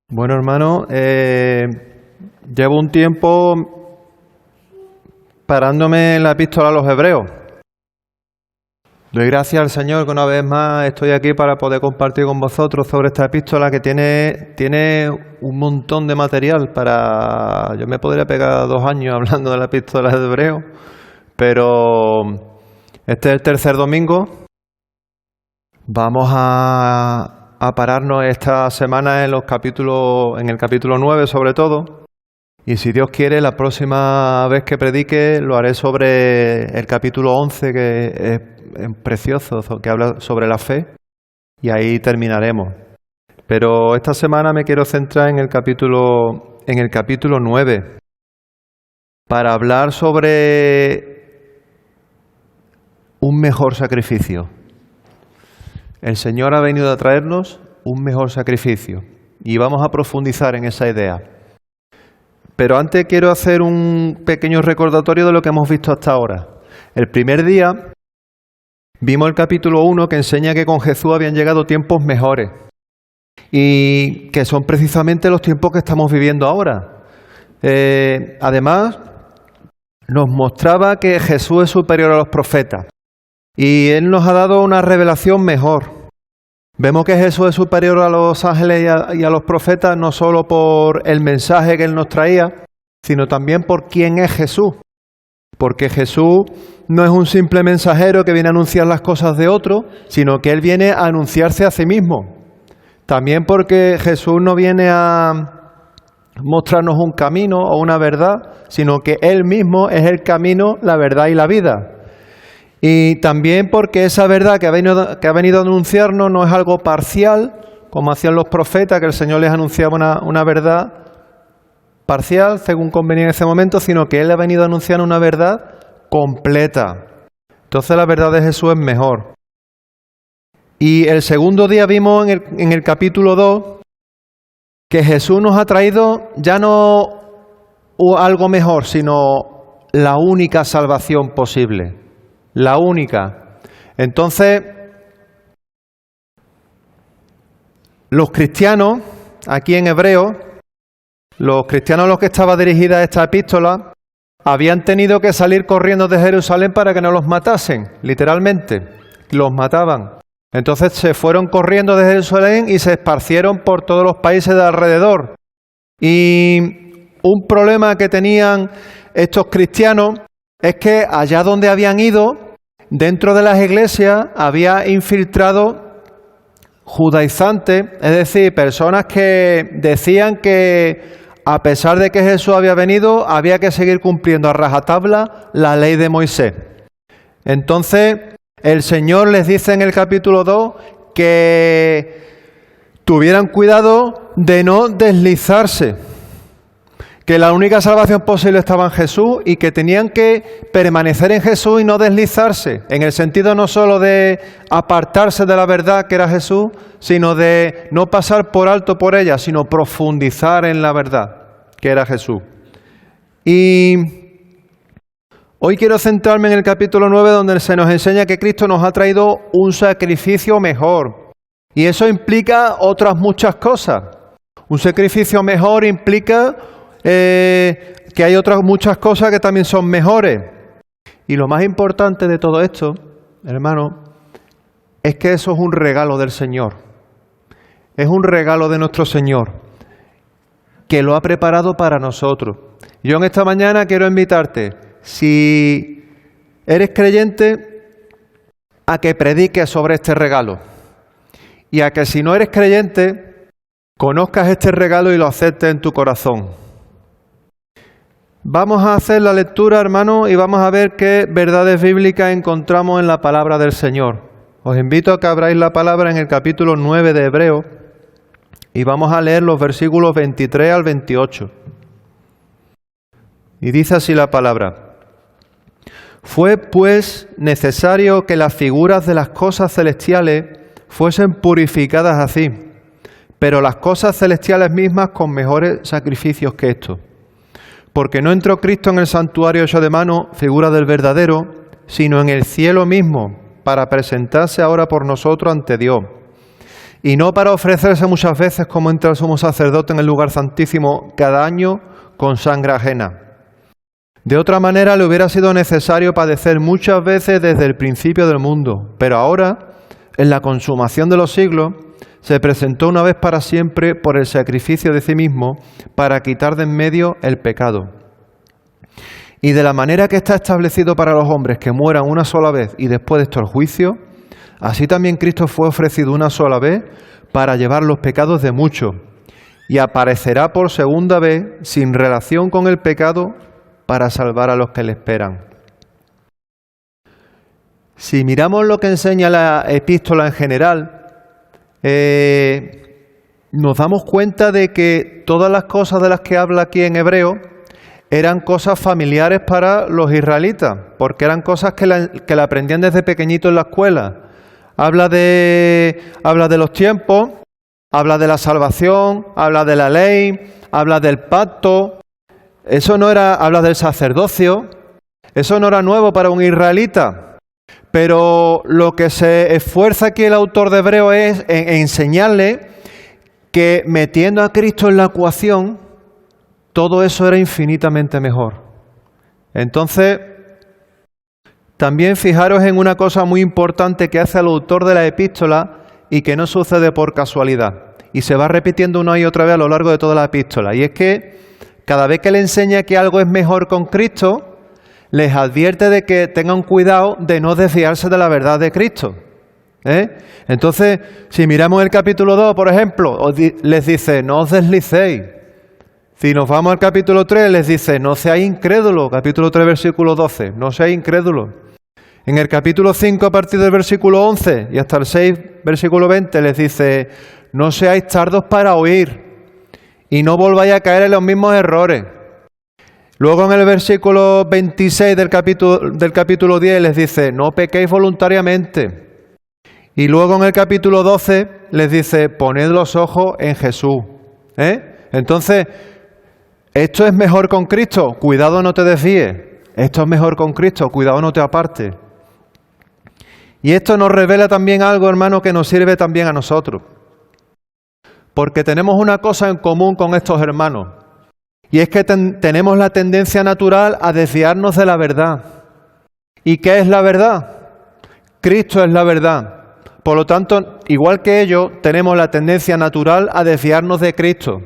Bueno, hermano, llevo un tiempo parándome en la epístola a los Hebreos. Doy gracias al Señor que una vez más estoy aquí para poder compartir con vosotros sobre esta epístola que tiene un montón de material para... Yo me podría pegar 2 años hablando de la epístola de Hebreos, pero este es el tercer domingo. Vamos a pararnos esta semana en el capítulo 9 sobre todo, y si Dios quiere la próxima vez que predique lo haré sobre el capítulo 11, que es precioso, que habla sobre la fe, y ahí terminaremos. Pero esta semana me quiero centrar en el capítulo 9 para hablar sobre un mejor sacrificio. El Señor ha venido a traernos un mejor sacrificio y vamos a profundizar en esa idea. Pero antes quiero hacer un pequeño recordatorio de lo que hemos visto hasta ahora. El primer día vimos el capítulo 1 que enseña que con Jesús habían llegado tiempos mejores y que son precisamente los tiempos que estamos viviendo ahora. Además, nos mostraba que Jesús es superior a los profetas. Y Él nos ha dado una revelación mejor. Vemos que Jesús es superior a los ángeles y a los profetas, no solo por el mensaje que Él nos traía, sino también por quién es Jesús. Porque Jesús no es un simple mensajero que viene a anunciar las cosas de otro, sino que Él viene a anunciarse a sí mismo. También porque Jesús no viene a mostrarnos un camino o una verdad, sino que Él mismo es el camino, la verdad y la vida. Y también porque esa verdad que ha venido a anunciarnos no es algo parcial, como hacían los profetas, que el Señor les anunciaba una verdad parcial, según convenía en ese momento, sino que Él ha venido a anunciar una verdad completa. Entonces la verdad de Jesús es mejor. Y el segundo día vimos en el capítulo 2 que Jesús nos ha traído ya no algo mejor, sino la única salvación posible. La única. Entonces, los cristianos, aquí en Hebreos, los cristianos a los que estaba dirigida esta epístola, habían tenido que salir corriendo de Jerusalén para que no los matasen, literalmente, los mataban. Entonces se fueron corriendo de Jerusalén y se esparcieron por todos los países de alrededor. Y un problema que tenían estos cristianos es que allá donde habían ido, dentro de las iglesias había infiltrado judaizantes, es decir, personas que decían que a pesar de que Jesús había venido, había que seguir cumpliendo a rajatabla la ley de Moisés. Entonces, el Señor les dice en el capítulo 2 que tuvieran cuidado de no deslizarse, que la única salvación posible estaba en Jesús y que tenían que permanecer en Jesús y no deslizarse, en el sentido no solo de apartarse de la verdad que era Jesús, sino de no pasar por alto por ella, sino profundizar en la verdad que era Jesús. Y hoy quiero centrarme en el capítulo 9, donde se nos enseña que Cristo nos ha traído un sacrificio mejor. Y eso implica otras muchas cosas. Un sacrificio mejor implica que hay otras muchas cosas que también son mejores. Y lo más importante de todo esto, hermano, es que eso es un regalo del Señor. Es un regalo de nuestro Señor, que lo ha preparado para nosotros. Yo en esta mañana quiero invitarte, si eres creyente, a que prediques sobre este regalo. Y a que si no eres creyente, conozcas este regalo y lo aceptes en tu corazón. Vamos a hacer la lectura, hermano, y vamos a ver qué verdades bíblicas encontramos en la palabra del Señor. Os invito a que abráis la palabra en el capítulo 9 de Hebreos y vamos a leer los versículos 23 al 28. Y dice así la palabra: Fue pues necesario que las figuras de las cosas celestiales fuesen purificadas así, pero las cosas celestiales mismas con mejores sacrificios que estos. Porque no entró Cristo en el santuario hecho de mano, figura del verdadero, sino en el cielo mismo, para presentarse ahora por nosotros ante Dios. y no para ofrecerse muchas veces como entra el sumo sacerdote en el lugar santísimo cada año con sangre ajena. De otra manera le hubiera sido necesario padecer muchas veces desde el principio del mundo, pero ahora, en la consumación de los siglos, se presentó una vez para siempre por el sacrificio de sí mismo para quitar de en medio el pecado. Y de la manera que está establecido para los hombres que mueran una sola vez y después de esto el juicio, así también Cristo fue ofrecido una sola vez para llevar los pecados de muchos, y aparecerá por segunda vez sin relación con el pecado para salvar a los que le esperan. Si miramos lo que enseña la epístola en general, nos damos cuenta de que todas las cosas de las que habla aquí en Hebreo eran cosas familiares para los israelitas, porque eran cosas que la aprendían desde pequeñito en la escuela. Habla de los tiempos, habla de la salvación, habla de la ley, habla del pacto. Eso no era, habla del sacerdocio, eso no era nuevo para un israelita. Pero lo que se esfuerza aquí el autor de Hebreo es en enseñarle que metiendo a Cristo en la ecuación, todo eso era infinitamente mejor. Entonces, también fijaros en una cosa muy importante que hace el autor de la epístola y que no sucede por casualidad. Y se va repitiendo una y otra vez a lo largo de toda la epístola. Y es que cada vez que le enseña que algo es mejor con Cristo, les advierte de que tengan cuidado de no desviarse de la verdad de Cristo. Entonces, si miramos el capítulo 2, por ejemplo, les dice, no os deslicéis. Si nos vamos al capítulo 3, les dice, no seáis incrédulos. Capítulo 3, versículo 12, no seáis incrédulos. En el capítulo 5, a partir del versículo 11 y hasta el 6, versículo 20, les dice, no seáis tardos para oír y no volváis a caer en los mismos errores. Luego en el versículo 26 del capítulo 10 les dice, no pequéis voluntariamente. Y luego en el capítulo 12 les dice, poned los ojos en Jesús. Entonces, esto es mejor con Cristo, cuidado no te desvíes. Esto es mejor con Cristo, cuidado no te apartes. Y esto nos revela también algo, hermano, que nos sirve también a nosotros. Porque tenemos una cosa en común con estos hermanos. Y es que tenemos la tendencia natural a desviarnos de la verdad. ¿Y qué es la verdad? Cristo es la verdad. Por lo tanto, igual que ellos, tenemos la tendencia natural a desviarnos de Cristo.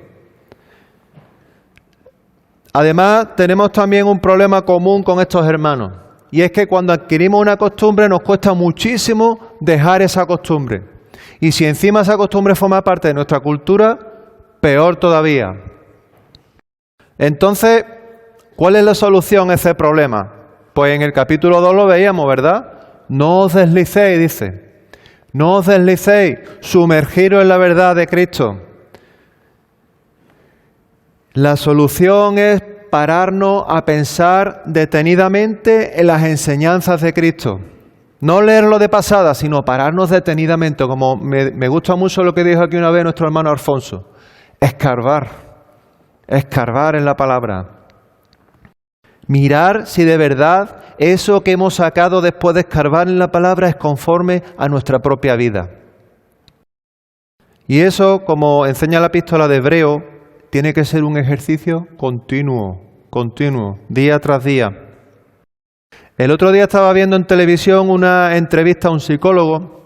Además, tenemos también un problema común con estos hermanos. Y es que cuando adquirimos una costumbre nos cuesta muchísimo dejar esa costumbre. Y si encima esa costumbre forma parte de nuestra cultura, peor todavía. Entonces, ¿cuál es la solución a ese problema? Pues en el capítulo 2 lo veíamos, ¿verdad? No os deslicéis, dice. No os deslicéis, sumergiros en la verdad de Cristo. La solución es pararnos a pensar detenidamente en las enseñanzas de Cristo. No leerlo de pasada, sino pararnos detenidamente, como me gusta mucho lo que dijo aquí una vez nuestro hermano Alfonso. Escarbar en la palabra. Mirar si de verdad eso que hemos sacado después de escarbar en la palabra es conforme a nuestra propia vida. Y eso, como enseña la epístola de Hebreo, tiene que ser un ejercicio continuo, día tras día. El otro día estaba viendo en televisión una entrevista a un psicólogo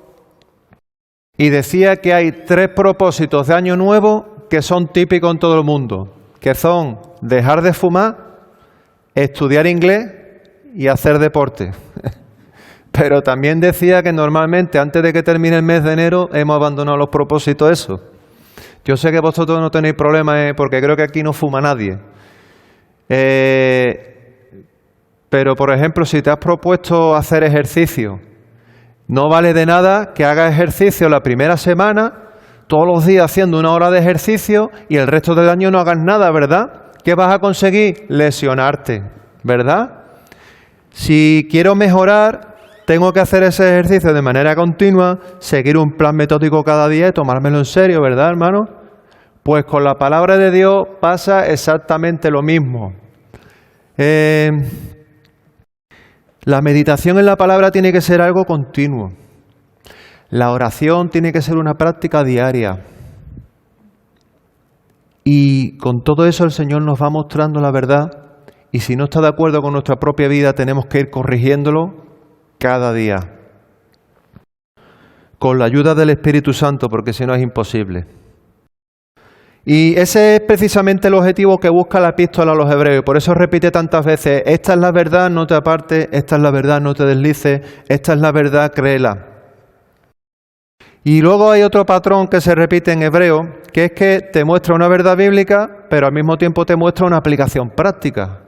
y decía que hay 3 propósitos de año nuevo que son típicos en todo el mundo, que son dejar de fumar, estudiar inglés y hacer deporte. Pero también decía que normalmente antes de que termine el mes de enero hemos abandonado los propósitos esos. Yo sé que vosotros no tenéis problemas porque creo que aquí no fuma nadie. Pero, por ejemplo, si te has propuesto hacer ejercicio, no vale de nada que hagas ejercicio la primera semana, todos los días haciendo 1 hora de ejercicio y el resto del año no hagas nada, ¿verdad? ¿Qué vas a conseguir? Lesionarte, ¿verdad? Si quiero mejorar, tengo que hacer ese ejercicio de manera continua, seguir un plan metódico cada día y tomármelo en serio, ¿verdad, hermano? Pues con la palabra de Dios pasa exactamente lo mismo. La meditación en la palabra tiene que ser algo continuo. La oración tiene que ser una práctica diaria. Y con todo eso el Señor nos va mostrando la verdad, y si no está de acuerdo con nuestra propia vida tenemos que ir corrigiéndolo cada día. Con la ayuda del Espíritu Santo, porque si no es imposible. Y ese es precisamente el objetivo que busca la epístola a los hebreos. Por eso repite tantas veces: esta es la verdad, no te apartes; esta es la verdad, no te deslices; esta es la verdad, créela. Y luego hay otro patrón que se repite en hebreo, que es que te muestra una verdad bíblica, pero al mismo tiempo te muestra una aplicación práctica,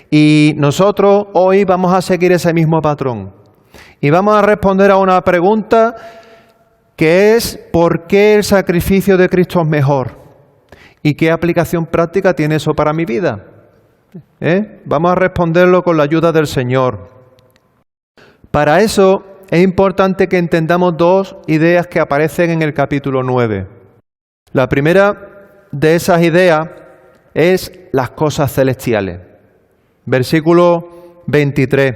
Y nosotros hoy vamos a seguir ese mismo patrón. Y vamos a responder a una pregunta que es: ¿por qué el sacrificio de Cristo es mejor? ¿Y qué aplicación práctica tiene eso para mi vida? Vamos a responderlo con la ayuda del Señor. Para eso es importante que entendamos dos ideas que aparecen en el capítulo 9. La primera de esas ideas es las cosas celestiales. Versículo 23.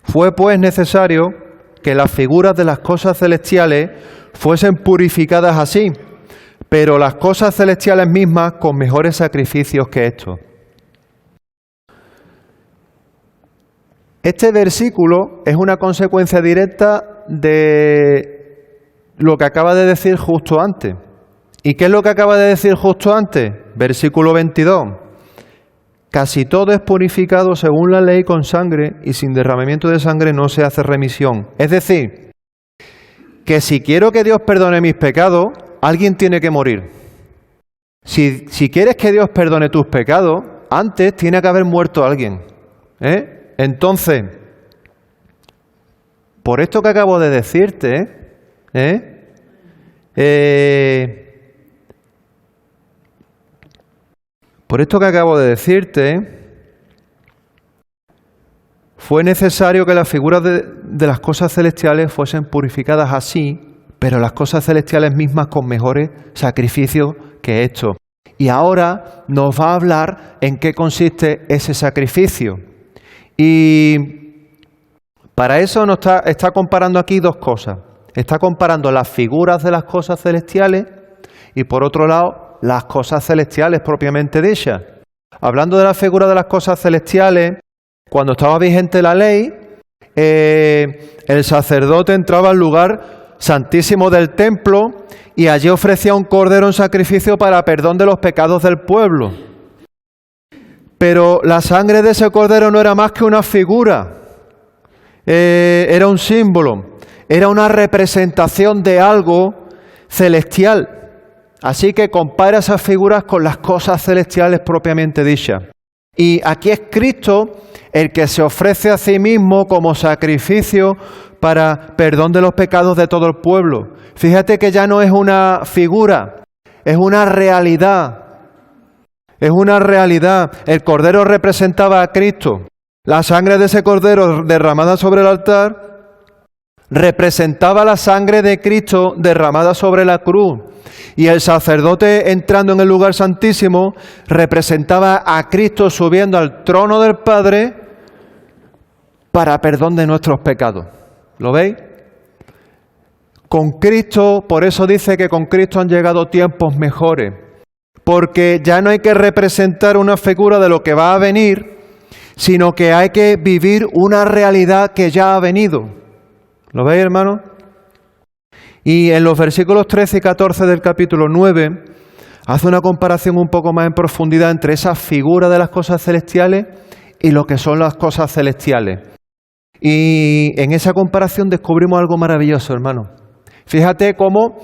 Fue pues necesario que las figuras de las cosas celestiales fuesen purificadas así, pero las cosas celestiales mismas con mejores sacrificios que estos. Este versículo es una consecuencia directa de lo que acaba de decir justo antes. ¿Y qué es lo que acaba de decir justo antes? Versículo 22. Casi todo es purificado según la ley con sangre, y sin derramamiento de sangre no se hace remisión. Es decir, que si quiero que Dios perdone mis pecados, alguien tiene que morir. Si quieres que Dios perdone tus pecados, antes tiene que haber muerto alguien. Entonces, por esto que acabo de decirte, fue necesario que las figuras de las cosas celestiales fuesen purificadas así, pero las cosas celestiales mismas con mejores sacrificios que esto. Y ahora nos va a hablar en qué consiste ese sacrificio. Y para eso nos está comparando aquí dos cosas. Está comparando las figuras de las cosas celestiales y, por otro lado, las cosas celestiales propiamente dichas. Hablando de la figura de las cosas celestiales, cuando estaba vigente la ley, el sacerdote entraba al lugar santísimo del templo y allí ofrecía un cordero en sacrificio para perdón de los pecados del pueblo. Pero la sangre de ese cordero no era más que una figura, era un símbolo, era una representación de algo celestial. Así que compara esas figuras con las cosas celestiales propiamente dichas. Y aquí es Cristo el que se ofrece a sí mismo como sacrificio para perdón de los pecados de todo el pueblo. Fíjate que ya no es una figura, es una realidad. Es una realidad. El cordero representaba a Cristo. La sangre de ese cordero derramada sobre el altar representaba la sangre de Cristo derramada sobre la cruz. Y el sacerdote entrando en el lugar santísimo representaba a Cristo subiendo al trono del Padre para perdón de nuestros pecados. ¿Lo veis? Con Cristo, por eso dice que con Cristo han llegado tiempos mejores. Porque ya no hay que representar una figura de lo que va a venir, sino que hay que vivir una realidad que ya ha venido. ¿Lo veis, hermano? Y en los versículos 13 y 14 del capítulo 9 hace una comparación un poco más en profundidad entre esa figura de las cosas celestiales y lo que son las cosas celestiales. Y en esa comparación descubrimos algo maravilloso, hermano. Fíjate cómo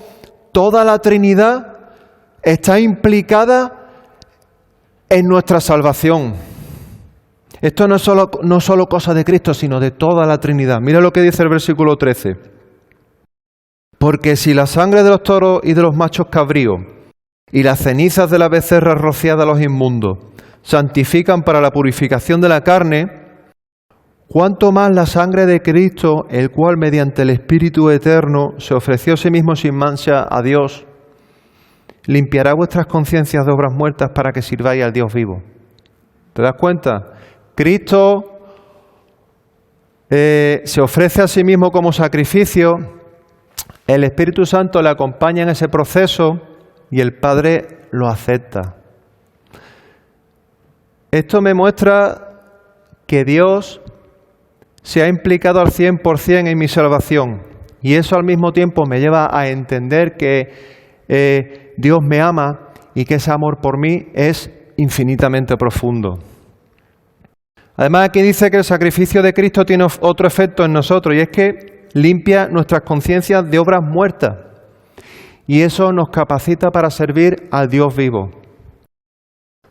toda la Trinidad está implicada en nuestra salvación. Esto no es solo cosa de Cristo, sino de toda la Trinidad. Mira lo que dice el versículo 13. Porque si la sangre de los toros y de los machos cabríos y las cenizas de la becerra rociada a los inmundos santifican para la purificación de la carne, cuánto más la sangre de Cristo, el cual mediante el Espíritu Eterno se ofreció a sí mismo sin mancha a Dios, limpiará vuestras conciencias de obras muertas para que sirváis al Dios vivo. ¿Te das cuenta? Cristo se ofrece a sí mismo como sacrificio El Espíritu Santo le acompaña en ese proceso y el Padre lo acepta. Esto me muestra que Dios se ha implicado al 100% en mi salvación y eso al mismo tiempo me lleva a entender que Dios me ama y que ese amor por mí es infinitamente profundo. Además, aquí dice que el sacrificio de Cristo tiene otro efecto en nosotros y es que limpia nuestras conciencias de obras muertas y eso nos capacita para servir al Dios vivo.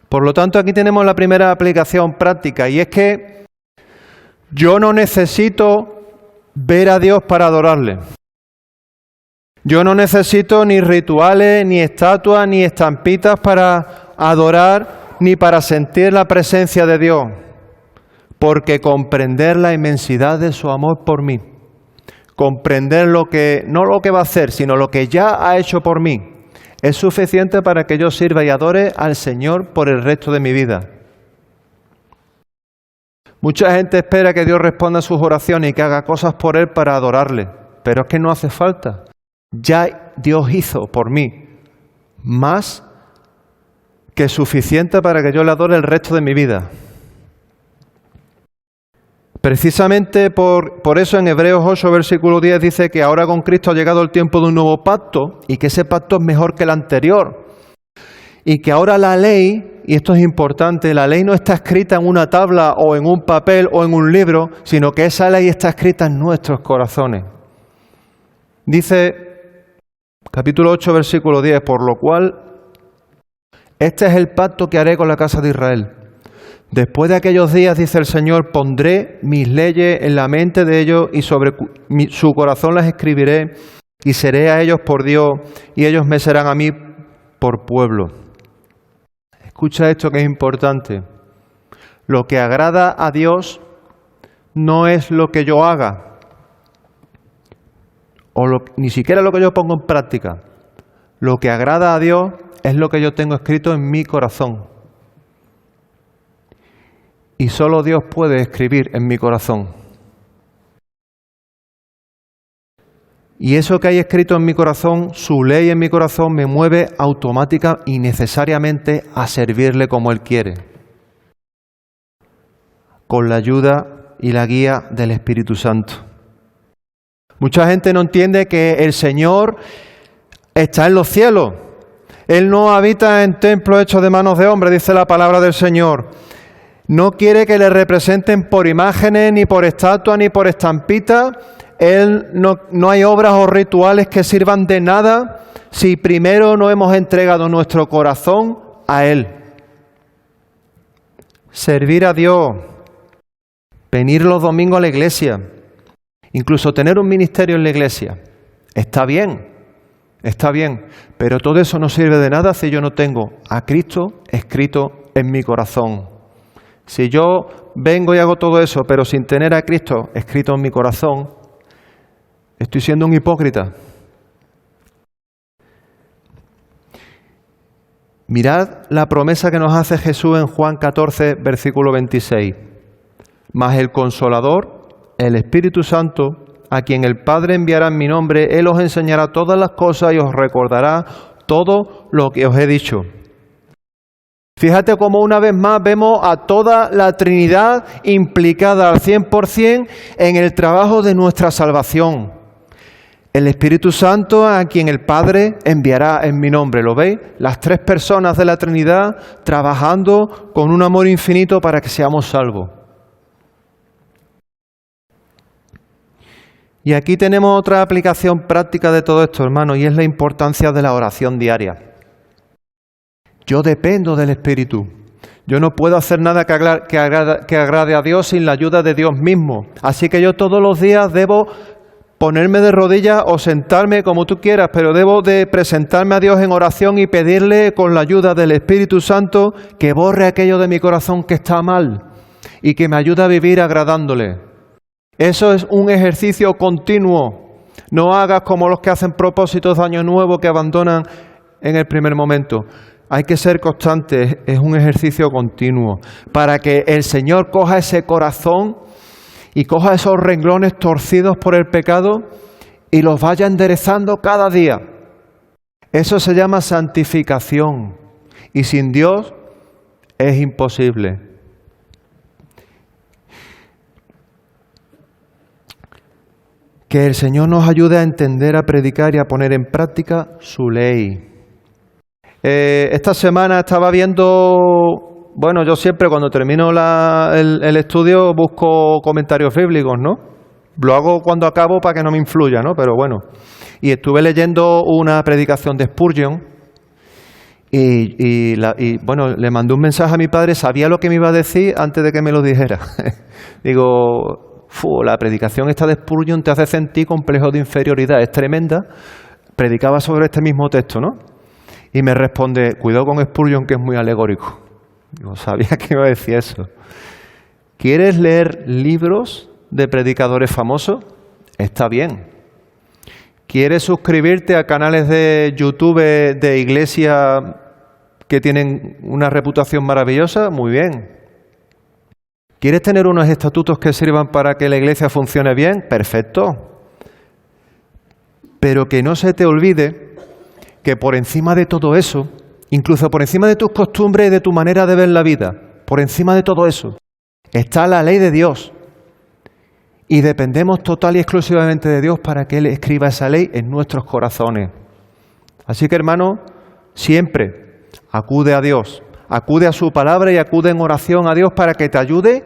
Por lo tanto, aquí tenemos la primera aplicación práctica y es que yo no necesito ver a Dios para adorarle. Yo no necesito ni rituales, ni estatuas, ni estampitas para adorar, ni para sentir la presencia de Dios, porque comprender la inmensidad de su amor por mí, comprender no lo que va a hacer, sino lo que ya ha hecho por mí, es suficiente para que yo sirva y adore al Señor por el resto de mi vida. Mucha gente espera que Dios responda a sus oraciones y que haga cosas por Él para adorarle, pero es que no hace falta. Ya Dios hizo por mí más que suficiente para que yo le adore el resto de mi vida. Precisamente por eso en Hebreos 8, versículo 10 dice que ahora con Cristo ha llegado el tiempo de un nuevo pacto y que ese pacto es mejor que el anterior. Y que ahora la ley, y esto es importante, la ley no está escrita en una tabla o en un papel o en un libro, sino que esa ley está escrita en nuestros corazones. Dice capítulo 8, versículo 10, por lo cual este es el pacto que haré con la casa de Israel. Después de aquellos días, dice el Señor, pondré mis leyes en la mente de ellos y sobre su corazón las escribiré y seré a ellos por Dios y ellos me serán a mí por pueblo. Escucha esto que es importante. Lo que agrada a Dios no es lo que yo haga, ni siquiera lo que yo pongo en práctica. Lo que agrada a Dios es lo que yo tengo escrito en mi corazón. Y solo Dios puede escribir en mi corazón. Y eso que hay escrito en mi corazón, su ley en mi corazón, me mueve automática y necesariamente a servirle como Él quiere, con la ayuda y la guía del Espíritu Santo. Mucha gente no entiende que el Señor está en los cielos. Él no habita en templos hechos de manos de hombres, dice la palabra del Señor. No quiere que le representen por imágenes, ni por estatuas, ni por estampitas. Él no hay obras o rituales que sirvan de nada si primero no hemos entregado nuestro corazón a Él. Servir a Dios, venir los domingos a la iglesia, incluso tener un ministerio en la iglesia, está bien, pero todo eso no sirve de nada si yo no tengo a Cristo escrito en mi corazón. Si yo vengo y hago todo eso, pero sin tener a Cristo escrito en mi corazón, estoy siendo un hipócrita. Mirad la promesa que nos hace Jesús en Juan 14, versículo 26. Mas el Consolador, el Espíritu Santo, a quien el Padre enviará en mi nombre, Él os enseñará todas las cosas y os recordará todo lo que os he dicho. Fíjate cómo una vez más vemos a toda la Trinidad implicada al 100% en el trabajo de nuestra salvación. El Espíritu Santo a quien el Padre enviará en mi nombre. ¿Lo veis? Las tres personas de la Trinidad trabajando con un amor infinito para que seamos salvos. Y aquí tenemos otra aplicación práctica de todo esto, hermanos, y es la importancia de la oración diaria. Yo dependo del Espíritu. Yo no puedo hacer nada que agrade a Dios sin la ayuda de Dios mismo. Así que yo todos los días debo ponerme de rodillas o sentarme como tú quieras, pero debo de presentarme a Dios en oración y pedirle con la ayuda del Espíritu Santo que borre aquello de mi corazón que está mal y que me ayude a vivir agradándole. Eso es un ejercicio continuo. No hagas como los que hacen propósitos de Año Nuevo que abandonan en el primer momento. Hay que ser constantes, es un ejercicio continuo, para que el Señor coja ese corazón y coja esos renglones torcidos por el pecado y los vaya enderezando cada día. Eso se llama santificación. Y sin Dios es imposible. Que el Señor nos ayude a entender, a predicar y a poner en práctica su ley. Esta semana estaba viendo, bueno, yo siempre cuando termino el estudio busco comentarios bíblicos, ¿no? Lo hago cuando acabo para que no me influya, ¿no? Pero bueno. Y estuve leyendo una predicación de Spurgeon y bueno, le mandé un mensaje a mi padre, sabía lo que me iba a decir antes de que me lo dijera. Digo, la predicación esta de Spurgeon te hace sentir complejo de inferioridad, es tremenda. Predicaba sobre este mismo texto, ¿no? Y me responde, cuidado con Spurgeon que es muy alegórico. Digo, sabía que iba a decir eso. ¿Quieres leer libros de predicadores famosos? Está bien. ¿Quieres suscribirte a canales de YouTube de iglesia que tienen una reputación maravillosa? Muy bien. ¿Quieres tener unos estatutos que sirvan para que la iglesia funcione bien? Perfecto. Pero que no se te olvide que por encima de todo eso, incluso por encima de tus costumbres y de tu manera de ver la vida, por encima de todo eso, está la ley de Dios. Y dependemos total y exclusivamente de Dios para que Él escriba esa ley en nuestros corazones. Así que, hermano, siempre acude a Dios, acude a su palabra y acude en oración a Dios para que te ayude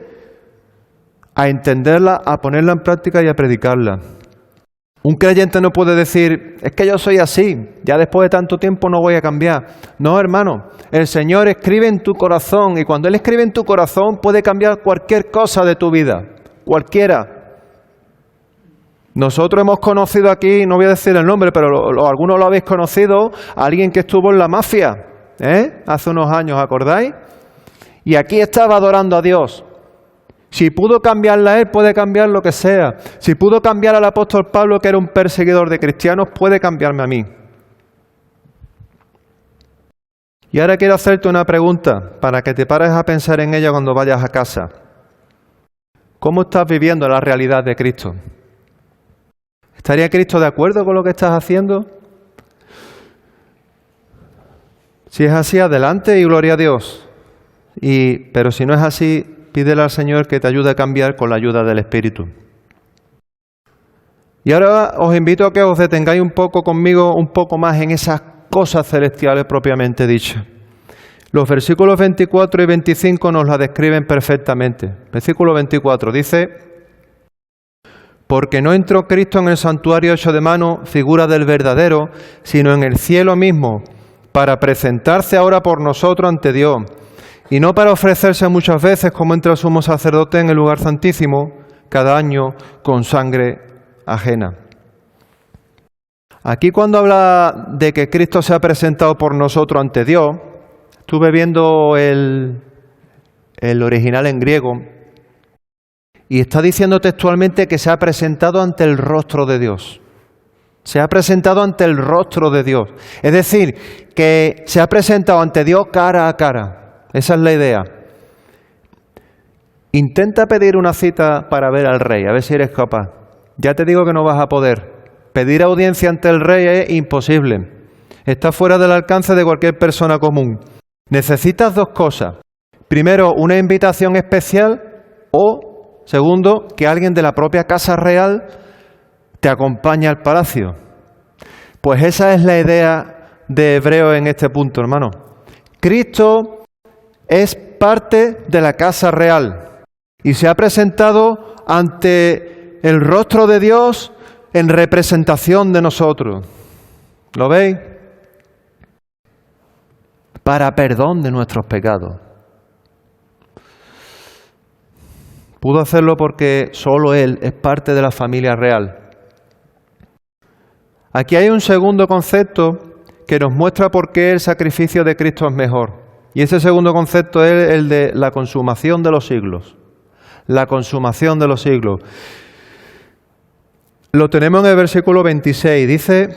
a entenderla, a ponerla en práctica y a predicarla. Un creyente no puede decir, es que yo soy así, ya después de tanto tiempo no voy a cambiar. No, hermano, el Señor escribe en tu corazón y cuando Él escribe en tu corazón puede cambiar cualquier cosa de tu vida, cualquiera. Nosotros hemos conocido aquí, no voy a decir el nombre, pero algunos lo habéis conocido, a alguien que estuvo en la mafia, hace unos años, ¿acordáis? Y aquí estaba adorando a Dios. Si pudo cambiarla a él, puede cambiar lo que sea. Si pudo cambiar al apóstol Pablo, que era un perseguidor de cristianos, puede cambiarme a mí. Y ahora quiero hacerte una pregunta para que te pares a pensar en ella cuando vayas a casa. ¿Cómo estás viviendo la realidad de Cristo? ¿Estaría Cristo de acuerdo con lo que estás haciendo? Si es así, adelante y gloria a Dios. Pero si no es así, pídele al Señor que te ayude a cambiar con la ayuda del Espíritu. Y ahora os invito a que os detengáis un poco conmigo, un poco más en esas cosas celestiales propiamente dichas. Los versículos 24 y 25 nos la describen perfectamente. Versículo 24 dice: porque no entró Cristo en el santuario hecho de mano, figura del verdadero, sino en el cielo mismo, para presentarse ahora por nosotros ante Dios, y no para ofrecerse muchas veces como entra el sumo sacerdote en el lugar santísimo, cada año con sangre ajena. Aquí cuando habla de que Cristo se ha presentado por nosotros ante Dios, estuve viendo el original en griego, y está diciendo textualmente que se ha presentado ante el rostro de Dios. Se ha presentado ante el rostro de Dios. Es decir, que se ha presentado ante Dios cara a cara. Esa es la idea. Intenta pedir una cita para ver al rey, a ver si eres capaz. Ya te digo que no vas a poder. Pedir audiencia ante el rey es imposible. Está fuera del alcance de cualquier persona común. Necesitas dos cosas. Primero, una invitación especial o... segundo, que alguien de la propia casa real te acompañe al palacio. Pues esa es la idea de Hebreos en este punto, hermano. Cristo es parte de la casa real y se ha presentado ante el rostro de Dios en representación de nosotros. ¿Lo veis? Para perdón de nuestros pecados. Pudo hacerlo porque solo Él es parte de la familia real. Aquí hay un segundo concepto que nos muestra por qué el sacrificio de Cristo es mejor. Y ese segundo concepto es el de la consumación de los siglos. La consumación de los siglos. Lo tenemos en el versículo 26. Dice,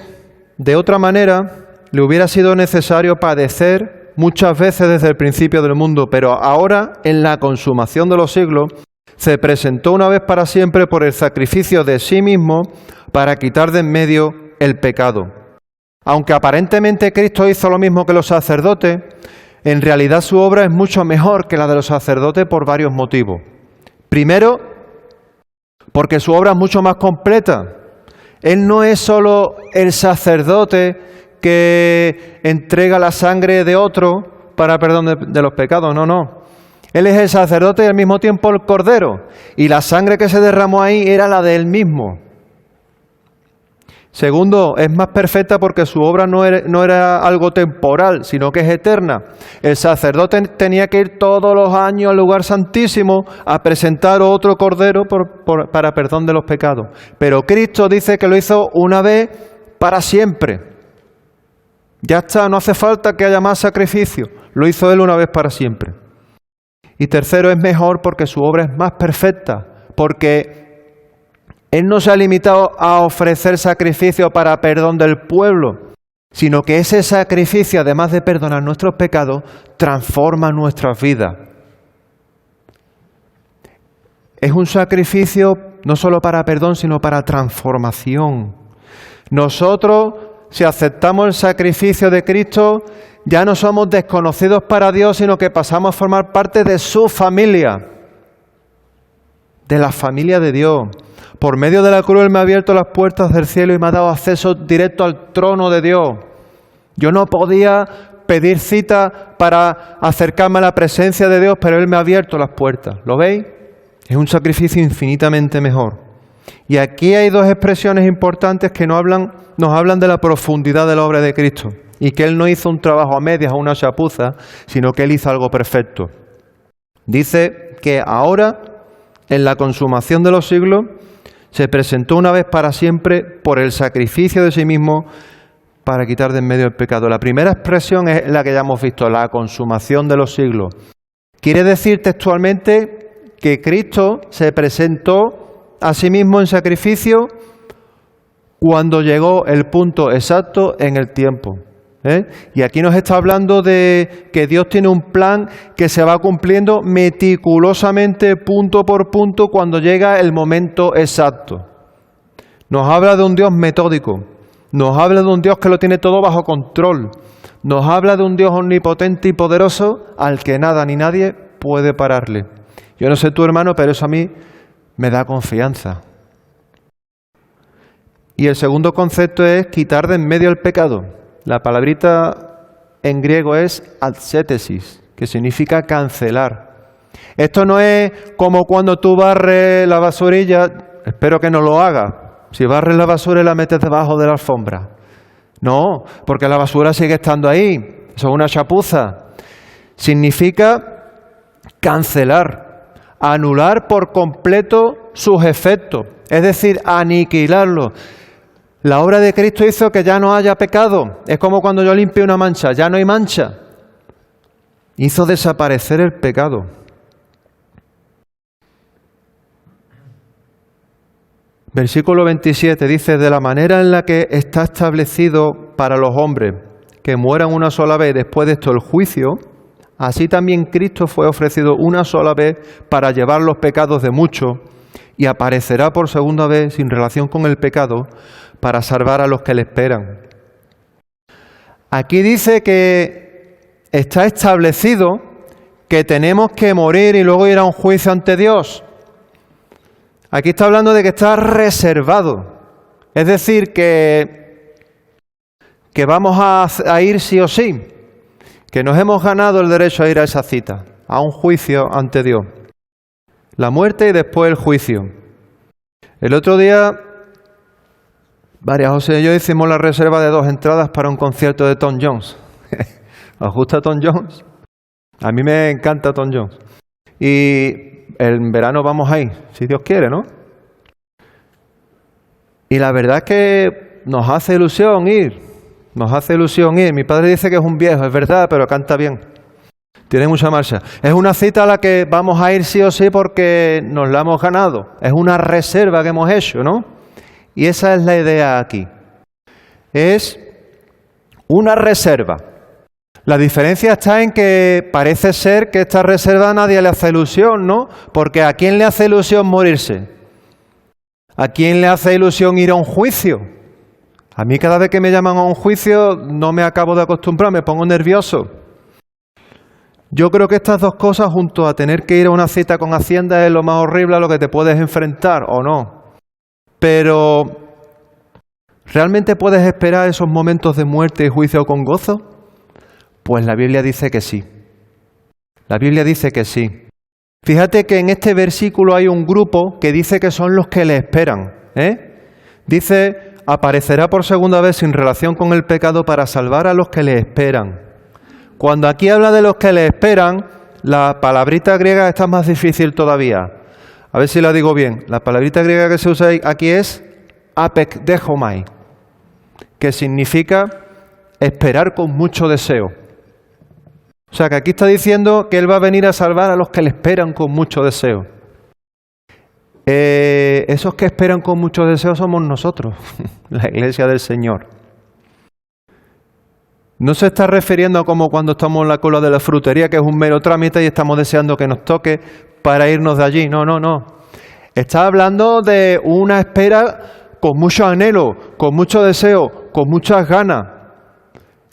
de otra manera, le hubiera sido necesario padecer muchas veces desde el principio del mundo, pero ahora, en la consumación de los siglos, se presentó una vez para siempre por el sacrificio de sí mismo para quitar de en medio el pecado. Aunque aparentemente Cristo hizo lo mismo que los sacerdotes, en realidad su obra es mucho mejor que la de los sacerdotes por varios motivos. Primero, porque su obra es mucho más completa. Él no es solo el sacerdote que entrega la sangre de otro para perdón de los pecados, no. Él es el sacerdote y al mismo tiempo el cordero. Y la sangre que se derramó ahí era la de él mismo. Segundo, es más perfecta porque su obra no era algo temporal, sino que es eterna. El sacerdote tenía que ir todos los años al lugar santísimo a presentar otro cordero para perdón de los pecados. Pero Cristo dice que lo hizo una vez para siempre. Ya está, no hace falta que haya más sacrificio. Lo hizo Él una vez para siempre. Y tercero, es mejor porque su obra es más perfecta, porque Él no se ha limitado a ofrecer sacrificio para perdón del pueblo, sino que ese sacrificio, además de perdonar nuestros pecados, transforma nuestras vidas. Es un sacrificio no solo para perdón, sino para transformación. Nosotros, si aceptamos el sacrificio de Cristo, ya no somos desconocidos para Dios, sino que pasamos a formar parte de su familia, de la familia de Dios. Por medio de la cruz Él me ha abierto las puertas del cielo y me ha dado acceso directo al trono de Dios. Yo no podía pedir cita para acercarme a la presencia de Dios, pero Él me ha abierto las puertas. ¿Lo veis? Es un sacrificio infinitamente mejor. Y aquí hay dos expresiones importantes que nos hablan de la profundidad de la obra de Cristo. Y que Él no hizo un trabajo a medias o una chapuza, sino que Él hizo algo perfecto. Dice que ahora, en la consumación de los siglos, se presentó una vez para siempre por el sacrificio de sí mismo para quitar de en medio el pecado. La primera expresión es la que ya hemos visto, la consumación de los siglos. Quiere decir textualmente que Cristo se presentó a sí mismo en sacrificio cuando llegó el punto exacto en el tiempo. Y aquí nos está hablando de que Dios tiene un plan que se va cumpliendo meticulosamente, punto por punto, cuando llega el momento exacto. Nos habla de un Dios metódico, nos habla de un Dios que lo tiene todo bajo control, nos habla de un Dios omnipotente y poderoso al que nada ni nadie puede pararle. Yo no sé tú, hermano, pero eso a mí me da confianza. Y el segundo concepto es quitar de en medio el pecado. La palabrita en griego es ascétesis, que significa cancelar. Esto no es como cuando tú barres la basurilla, espero que no lo hagas. Si barres la basura y la metes debajo de la alfombra. No, porque la basura sigue estando ahí. Eso es una chapuza. Significa cancelar, anular por completo sus efectos, es decir, aniquilarlos. La obra de Cristo hizo que ya no haya pecado. Es como cuando yo limpio una mancha, ya no hay mancha. Hizo desaparecer el pecado. Versículo 27 dice, de la manera en la que está establecido para los hombres que mueran una sola vez, después de esto el juicio, así también Cristo fue ofrecido una sola vez para llevar los pecados de muchos y aparecerá por segunda vez sin relación con el pecado para salvar a los que le esperan. Aquí dice que está establecido que tenemos que morir y luego ir a un juicio ante Dios. Aquí está hablando de que está reservado. Es decir, que vamos a ir sí o sí. Que nos hemos ganado el derecho a ir a esa cita, a un juicio ante Dios. La muerte y después el juicio. El otro día, María José y yo hicimos la reserva de 2 entradas para un concierto de Tom Jones. ¿Os gusta Tom Jones? A mí me encanta Tom Jones. Y en verano vamos ahí, si Dios quiere, ¿no? Y la verdad es que nos hace ilusión ir. Nos hace ilusión ir. Mi padre dice que es un viejo, es verdad, pero canta bien. Tiene mucha marcha. Es una cita a la que vamos a ir sí o sí porque nos la hemos ganado. Es una reserva que hemos hecho, ¿no? Y esa es la idea aquí. Es una reserva. La diferencia está en que parece ser que esta reserva a nadie le hace ilusión, ¿no? Porque ¿a quién le hace ilusión morirse? ¿A quién le hace ilusión ir a un juicio? A mí cada vez que me llaman a un juicio no me acabo de acostumbrar, me pongo nervioso. Yo creo que estas dos cosas, junto a tener que ir a una cita con Hacienda, es lo más horrible a lo que te puedes enfrentar, ¿o no? Pero, ¿realmente puedes esperar esos momentos de muerte y juicio con gozo? Pues la Biblia dice que sí. La Biblia dice que sí. Fíjate que en este versículo hay un grupo que dice que son los que le esperan, Dice, aparecerá por segunda vez sin relación con el pecado para salvar a los que le esperan. Cuando aquí habla de los que le esperan, la palabrita griega está más difícil todavía. A ver si la digo bien. La palabrita griega que se usa aquí es apekdechomai, que significa esperar con mucho deseo. O sea que aquí está diciendo que Él va a venir a salvar a los que le esperan con mucho deseo. Esos que esperan con mucho deseo somos nosotros, la Iglesia del Señor. No se está refiriendo a como cuando estamos en la cola de la frutería, que es un mero trámite y estamos deseando que nos toque para irnos de allí. No, no, no. Está hablando de una espera con mucho anhelo, con mucho deseo, con muchas ganas.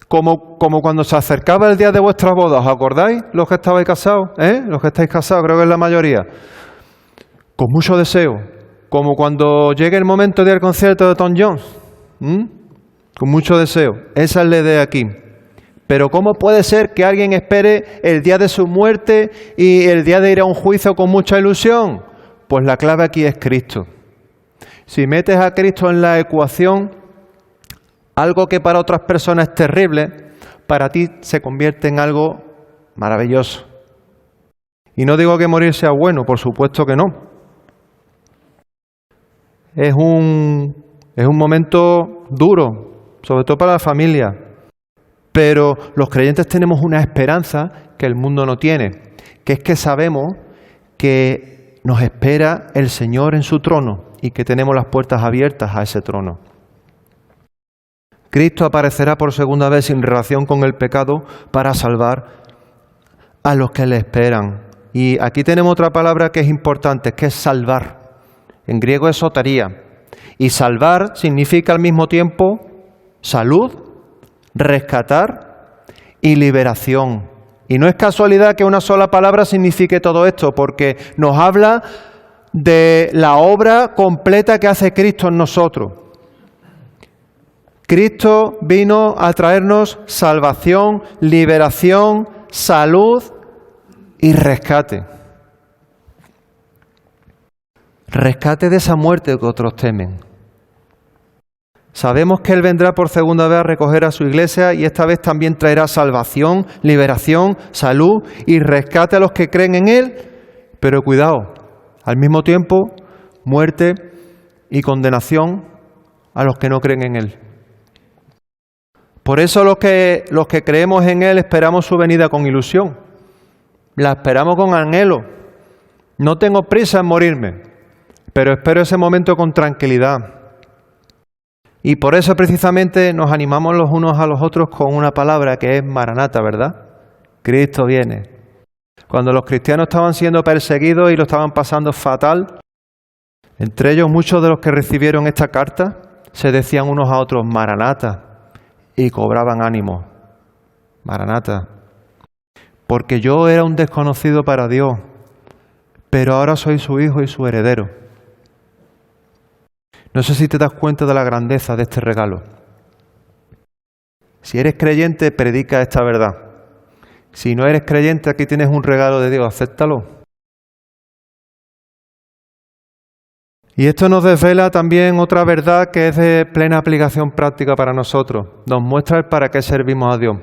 Como cuando se acercaba el día de vuestra boda, ¿os acordáis? Los que estabais casados, Los que estáis casados, creo que es la mayoría. Con mucho deseo. Como cuando llegue el momento de ir al concierto de Tom Jones. Con mucho deseo. Esa es la idea aquí. Pero ¿cómo puede ser que alguien espere el día de su muerte y el día de ir a un juicio con mucha ilusión? Pues la clave aquí es Cristo. Si metes a Cristo en la ecuación, algo que para otras personas es terrible, para ti se convierte en algo maravilloso. Y no digo que morir sea bueno, por supuesto que no. Es un momento duro, sobre todo para la familia. Pero los creyentes tenemos una esperanza que el mundo no tiene, que es que sabemos que nos espera el Señor en su trono y que tenemos las puertas abiertas a ese trono. Cristo aparecerá por segunda vez sin relación con el pecado para salvar a los que le esperan. Y aquí tenemos otra palabra que es importante, que es salvar. En griego es sotería. Y salvar significa al mismo tiempo salud, rescatar y liberación. Y no es casualidad que una sola palabra signifique todo esto, porque nos habla de la obra completa que hace Cristo en nosotros. Cristo vino a traernos salvación, liberación, salud y rescate. Rescate de esa muerte que otros temen. Sabemos que Él vendrá por segunda vez a recoger a su iglesia y esta vez también traerá salvación, liberación, salud y rescate a los que creen en Él. Pero cuidado, al mismo tiempo, muerte y condenación a los que no creen en Él. Por eso los que creemos en Él esperamos su venida con ilusión. La esperamos con anhelo. No tengo prisa en morirme, pero espero ese momento con tranquilidad. Y por eso precisamente nos animamos los unos a los otros con una palabra que es Maranata, ¿verdad? Cristo viene. Cuando los cristianos estaban siendo perseguidos y lo estaban pasando fatal, entre ellos muchos de los que recibieron esta carta se decían unos a otros Maranata y cobraban ánimo. Maranata. Porque yo era un desconocido para Dios, pero ahora soy su hijo y su heredero. No sé si te das cuenta de la grandeza de este regalo. Si eres creyente, predica esta verdad. Si no eres creyente, aquí tienes un regalo de Dios, acéptalo. Y esto nos desvela también otra verdad que es de plena aplicación práctica para nosotros. Nos muestra el para qué servimos a Dios.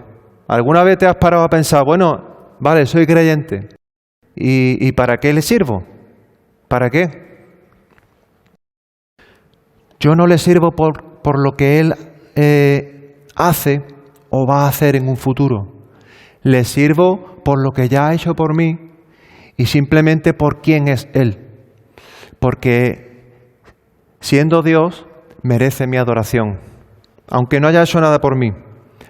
¿Alguna vez te has parado a pensar, bueno, vale, soy creyente, ¿y para qué le sirvo? ¿Para qué? Yo no le sirvo por lo que Él hace o va a hacer en un futuro. Le sirvo por lo que ya ha hecho por mí y simplemente por quién es Él. Porque siendo Dios, merece mi adoración, aunque no haya hecho nada por mí.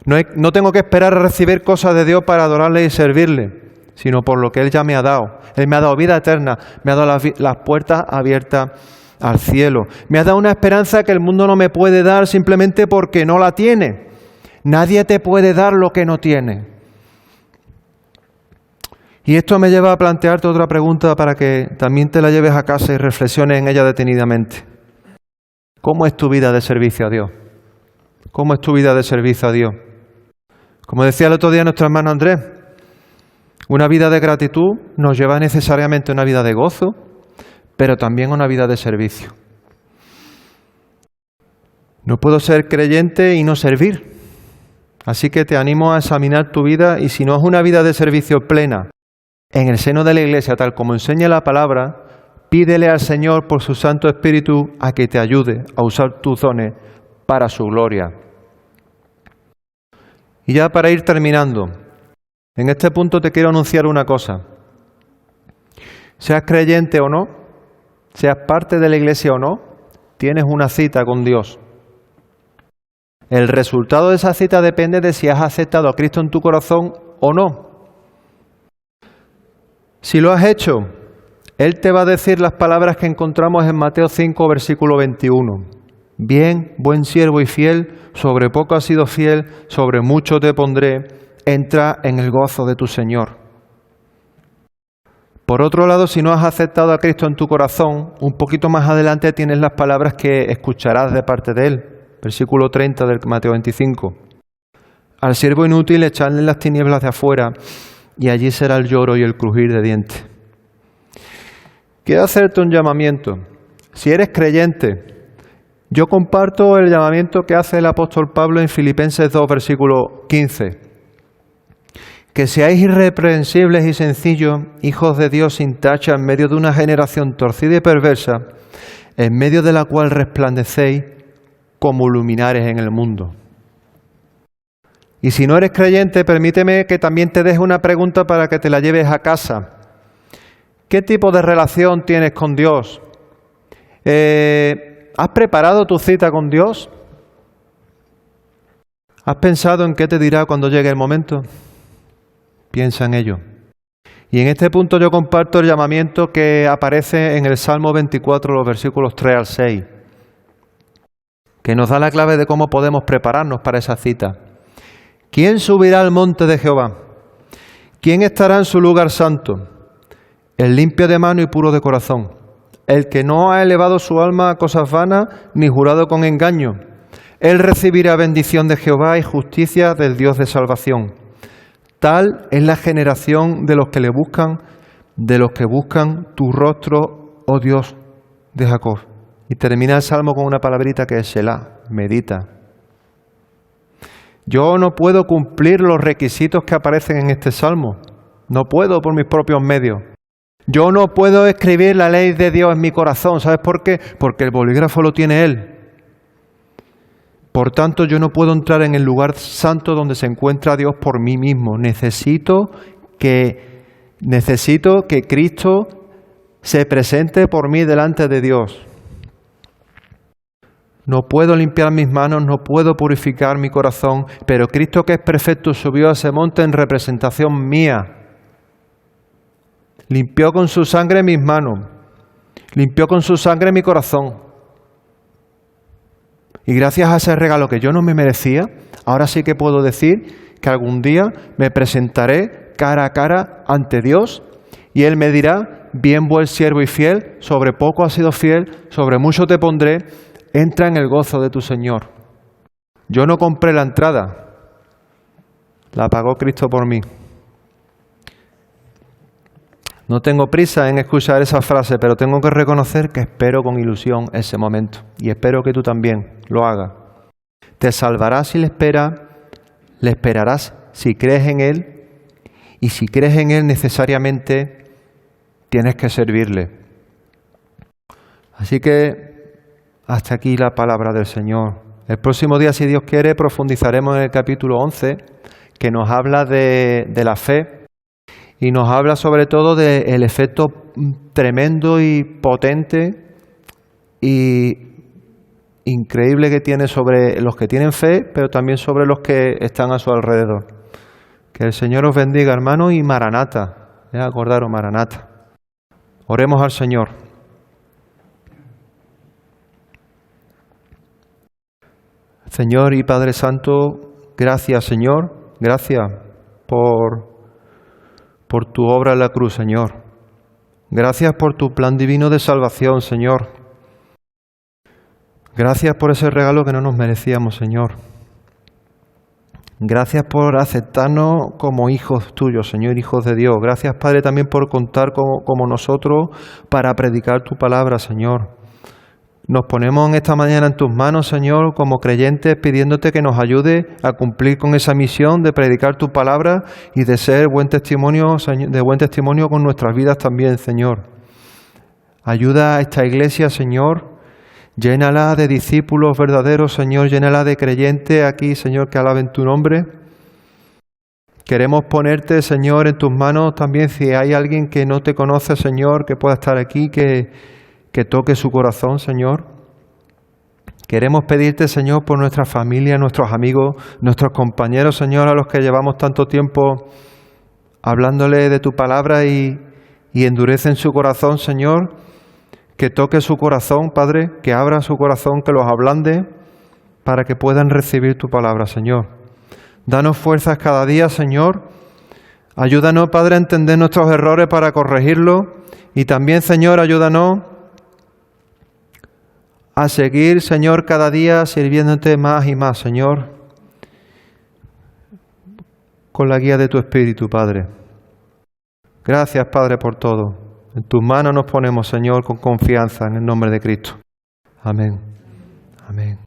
No tengo que esperar a recibir cosas de Dios para adorarle y servirle, sino por lo que Él ya me ha dado. Él me ha dado vida eterna, me ha dado las puertas abiertas al cielo. Me has dado una esperanza que el mundo no me puede dar simplemente porque no la tiene. Nadie te puede dar lo que no tiene. Y esto me lleva a plantearte otra pregunta para que también te la lleves a casa y reflexiones en ella detenidamente. ¿Cómo es tu vida de servicio a Dios? ¿Cómo es tu vida de servicio a Dios? Como decía el otro día nuestro hermano Andrés, una vida de gratitud nos lleva necesariamente a una vida de gozo, pero también a una vida de servicio. No puedo ser creyente y no servir. Así que te animo a examinar tu vida y si no es una vida de servicio plena, en el seno de la Iglesia, tal como enseña la palabra, pídele al Señor por su Santo Espíritu a que te ayude a usar tus dones para su gloria. Y ya para ir terminando, en este punto te quiero anunciar una cosa. Seas creyente o no, seas parte de la Iglesia o no, tienes una cita con Dios. El resultado de esa cita depende de si has aceptado a Cristo en tu corazón o no. Si lo has hecho, Él te va a decir las palabras que encontramos en Mateo 5, versículo 21. Bien, buen siervo y fiel, sobre poco has sido fiel, sobre mucho te pondré, entra en el gozo de tu Señor. Por otro lado, si no has aceptado a Cristo en tu corazón, un poquito más adelante tienes las palabras que escucharás de parte de Él. Versículo 30 del Mateo 25. Al siervo inútil echadle en las tinieblas de afuera, y allí será el lloro y el crujir de dientes. Quiero hacerte un llamamiento. Si eres creyente, yo comparto el llamamiento que hace el apóstol Pablo en Filipenses 2, versículo 15. Que seáis irreprensibles y sencillos, hijos de Dios sin tacha, en medio de una generación torcida y perversa, en medio de la cual resplandecéis como luminares en el mundo. Y si no eres creyente, permíteme que también te deje una pregunta para que te la lleves a casa. ¿Qué tipo de relación tienes con Dios? ¿Has preparado tu cita con Dios? ¿Has pensado en qué te dirá cuando llegue el momento? Piensa en ello. Y en este punto yo comparto el llamamiento que aparece en el Salmo 24, los versículos 3 al 6, que nos da la clave de cómo podemos prepararnos para esa cita. ¿Quién subirá al monte de Jehová? ¿Quién estará en su lugar santo? El limpio de mano y puro de corazón, el que no ha elevado su alma a cosas vanas ni jurado con engaño. Él recibirá bendición de Jehová y justicia del Dios de salvación. Tal es la generación de los que le buscan, de los que buscan tu rostro, oh Dios de Jacob. Y termina el Salmo con una palabrita que es Selah, medita. Yo no puedo cumplir los requisitos que aparecen en este Salmo. No puedo por mis propios medios. Yo no puedo escribir la ley de Dios en mi corazón. ¿Sabes por qué? Porque el bolígrafo lo tiene Él. Por tanto, yo no puedo entrar en el lugar santo donde se encuentra Dios por mí mismo. Necesito que Cristo se presente por mí delante de Dios. No puedo limpiar mis manos, no puedo purificar mi corazón, pero Cristo, que es perfecto, subió a ese monte en representación mía. Limpió con su sangre mis manos, limpió con su sangre mi corazón. Y gracias a ese regalo que yo no me merecía, ahora sí que puedo decir que algún día me presentaré cara a cara ante Dios y Él me dirá: bien, buen siervo y fiel, sobre poco has sido fiel, sobre mucho te pondré, entra en el gozo de tu Señor. Yo no compré la entrada, la pagó Cristo por mí. No tengo prisa en escuchar esa frase, pero tengo que reconocer que espero con ilusión ese momento. Y espero que tú también lo hagas. Te salvarás si le esperarás si crees en Él. Y si crees en Él, necesariamente tienes que servirle. Así que hasta aquí la palabra del Señor. El próximo día, si Dios quiere, profundizaremos en el capítulo 11, que nos habla de la fe. Y nos habla sobre todo del efecto tremendo y potente y increíble que tiene sobre los que tienen fe, pero también sobre los que están a su alrededor. Que el Señor os bendiga, hermanos, y Maranata. Acordaros, Maranata. Oremos al Señor. Señor y Padre Santo, gracias, Señor, gracias por tu obra en la cruz, Señor. Gracias por tu plan divino de salvación, Señor. Gracias por ese regalo que no nos merecíamos, Señor. Gracias por aceptarnos como hijos tuyos, Señor, hijos de Dios. Gracias, Padre, también por contar como nosotros para predicar tu palabra, Señor. Nos ponemos en esta mañana en tus manos, Señor, como creyentes, pidiéndote que nos ayude a cumplir con esa misión de predicar tu palabra y de ser buen testimonio, de buen testimonio con nuestras vidas también, Señor. Ayuda a esta iglesia, Señor. Llénala de discípulos verdaderos, Señor. Llénala de creyentes aquí, Señor, que alaben tu nombre. Queremos ponerte, Señor, en tus manos también si hay alguien que no te conoce, Señor, que pueda estar aquí, que toque su corazón, Señor. Queremos pedirte, Señor, por nuestra familia, nuestros amigos, nuestros compañeros, Señor, a los que llevamos tanto tiempo hablándole de tu palabra y endurecen su corazón, Señor. Que toque su corazón, Padre, que abra su corazón, que los ablande para que puedan recibir tu palabra, Señor. Danos fuerzas cada día, Señor. Ayúdanos, Padre, a entender nuestros errores para corregirlos. Y también, Señor, ayúdanos a seguir, Señor, cada día sirviéndote más y más, Señor, con la guía de tu Espíritu, Padre. Gracias, Padre, por todo. En tus manos nos ponemos, Señor, con confianza en el nombre de Cristo. Amén. Amén.